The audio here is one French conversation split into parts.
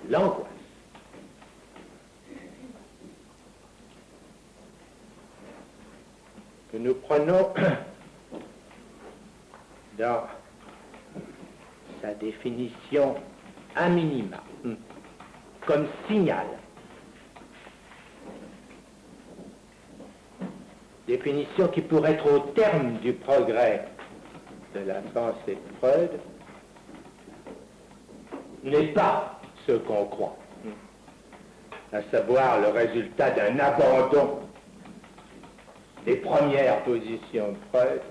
l'angoisse. Que nous prenons dans sa définition a minima, comme signal. Définition qui pourrait être au terme du progrès de la pensée de Freud, n'est pas ce qu'on croit, à savoir le résultat d'un abandon des premières positions de Freud,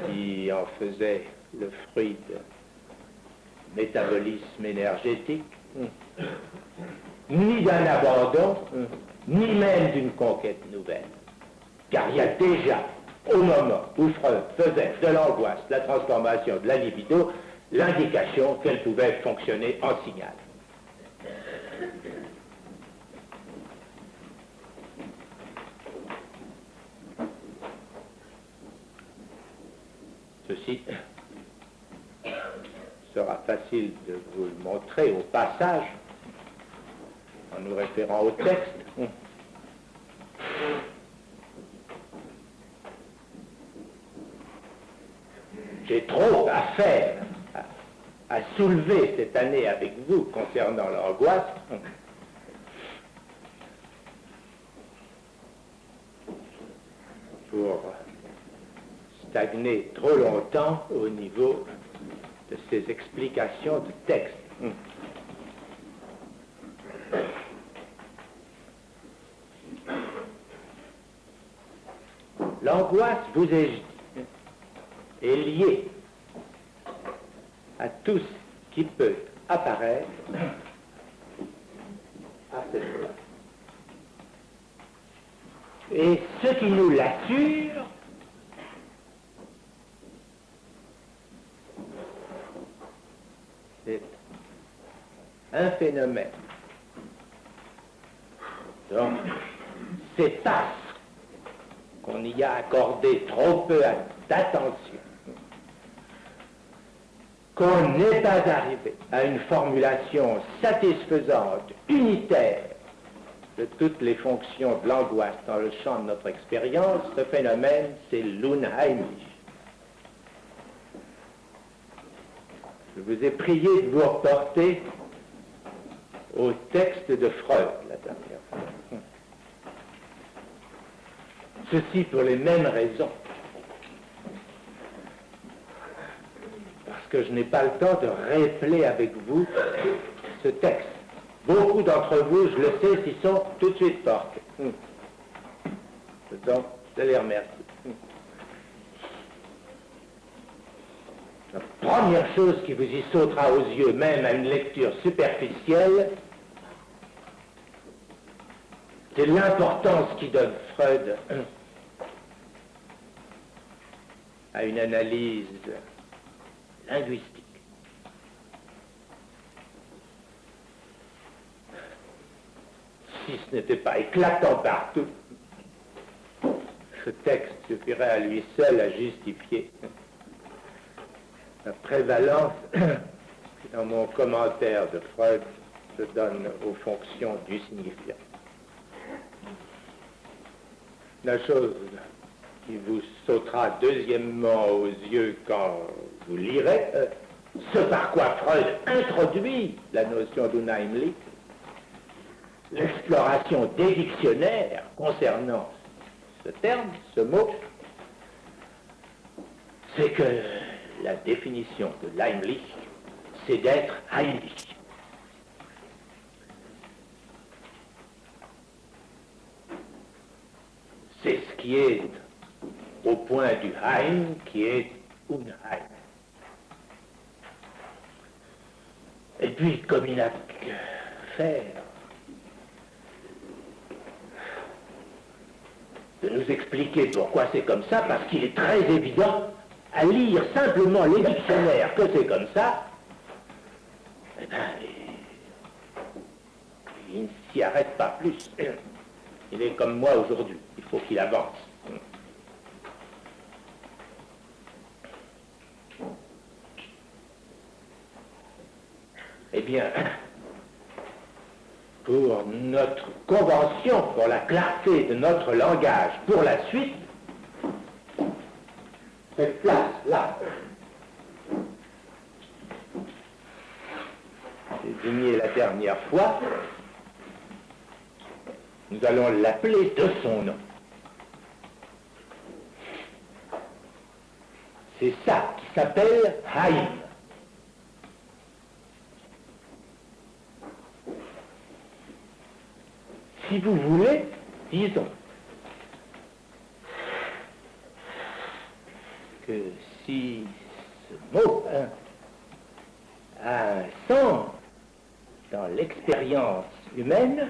qui en faisaient le fruit de métabolisme énergétique, ni d'un abandon, ni même d'une conquête nouvelle. Car il y a déjà, au moment où Freud faisait de l'angoisse la transformation de la libido, l'indication qu'elle pouvait fonctionner en signal. Ceci sera facile de vous le montrer au passage, en nous référant au texte. J'ai trop à faire, à soulever cette année avec vous concernant l'angoisse, pour stagner trop longtemps au niveau de ces explications de texte. L'angoisse, vous ai-je dit, est liée à tout ce qui peut apparaître à cette place. Et ce qui nous l'assure, c'est un phénomène. Donc, c'est parce qu'on y a accordé trop peu d'attention qu'on n'est pas arrivé à une formulation satisfaisante, unitaire, de toutes les fonctions de l'angoisse dans le champ de notre expérience. Ce phénomène, c'est l'unheimlich. Je vous ai prié de vous reporter au texte de Freud la dernière fois. Ceci pour les mêmes raisons. Parce que je n'ai pas le temps de révéler avec vous ce texte. Beaucoup d'entre vous, je le sais, s'y sont tout de suite portés. Donc, je les remercie. La première chose qui vous y sautera aux yeux, même à une lecture superficielle, c'est l'importance qui donne Freud à une analyse linguistique. Si ce n'était pas éclatant partout, ce texte suffirait à lui seul à justifier la prévalence que dans mon commentaire de Freud je donne aux fonctions du signifiant. La chose qui vous sautera deuxièmement aux yeux quand vous lirez, ce par quoi Freud introduit la notion d'unheimlich, l'exploration des dictionnaires concernant ce terme, ce mot, c'est que la définition de l'heimlich, c'est d'être heimlich. C'est ce qui est au point du heim qui est unheim. Et puis, comme il n'a qu'à faire de nous expliquer pourquoi c'est comme ça, parce qu'il est très évident, à lire simplement les dictionnaires que c'est comme ça, eh bien, il ne s'y arrête pas plus. Il est comme moi aujourd'hui, il faut qu'il avance. Eh bien, pour notre convention, pour la clarté de notre langage, pour la suite, cette place-là, désignée la dernière fois, nous allons l'appeler de son nom. C'est ça qui s'appelle Haïm. Si vous voulez, disons que si ce mot a un sens dans l'expérience humaine,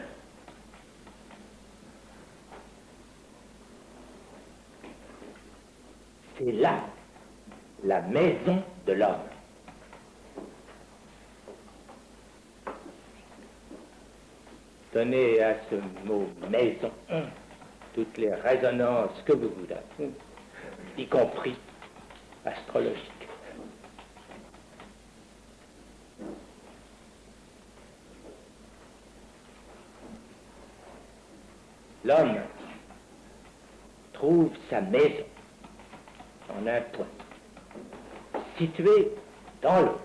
c'est là la maison de l'homme. Donnez à ce mot maison toutes les résonances que vous voudrez, y compris astrologiques. L'homme trouve sa maison en un point, situé dans l'autre.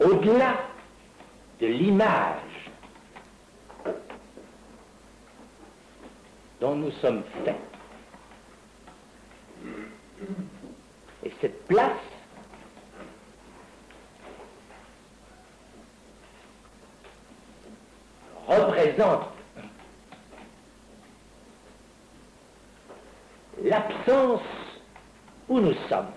Au-delà de l'image dont nous sommes faits. Et cette place représente l'absence où nous sommes.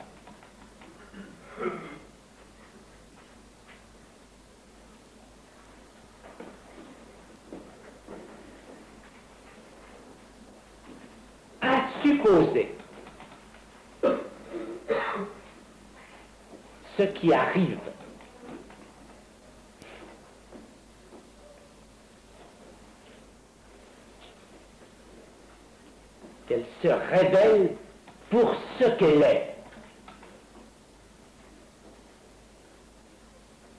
À supposer ce qui arrive qu'elle se révèle pour ce qu'elle est.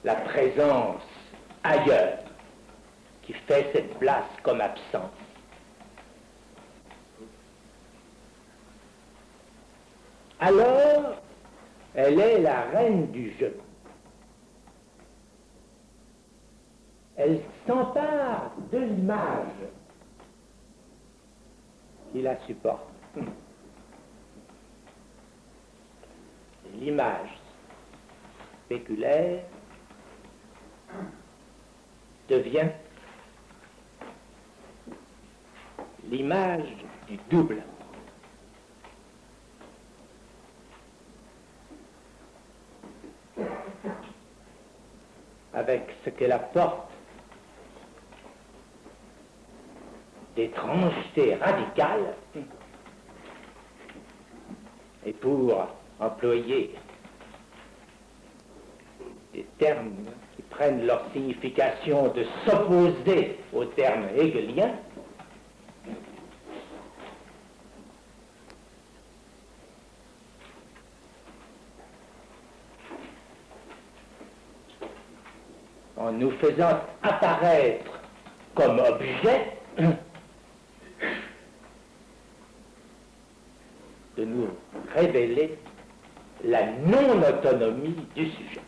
La présence ailleurs qui fait cette place comme absence. Alors, elle est la reine du jeu. Elle s'empare de l'image qui la supporte. L'image spéculaire devient l'image du double. Avec ce qu'elle apporte d'étrangeté radicale, et pour employer des termes qui prennent leur signification de s'opposer aux termes hegeliens, en nous faisant apparaître comme objet, de nous révéler la non-autonomie du sujet.